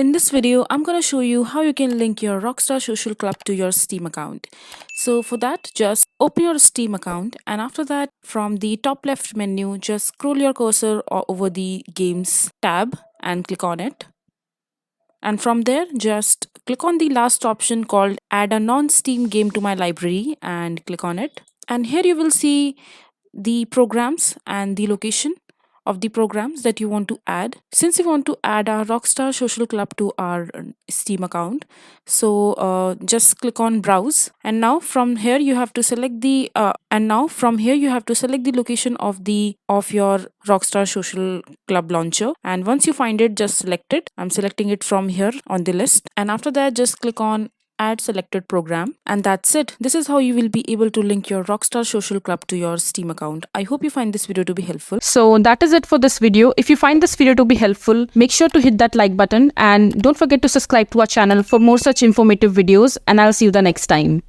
In this video, I'm going to show you how you can link your Rockstar Social Club to your Steam account. So for that, just open your Steam account, and after that, from the top left menu, just scroll your cursor over the Games tab and click on it. And from there, just click on the last option called Add a non-Steam game to my library and click on it. And here you will see the programs and the location of the programs that you want to add. Since you want to add our Rockstar Social Club to our Steam account, so just click on Browse, and now from here you have to select the location of your Rockstar Social Club launcher. And once you find it, just select it. I'm selecting it from here on the list, and after that, just click on add selected program, and that's it. This is how you will be able to link your Rockstar Social Club to your Steam account. I hope you find this video to be helpful. So that is it for this video. If you find this video to be helpful, make sure to hit that like button and don't forget to subscribe to our channel for more such informative videos, and I'll see you the next time.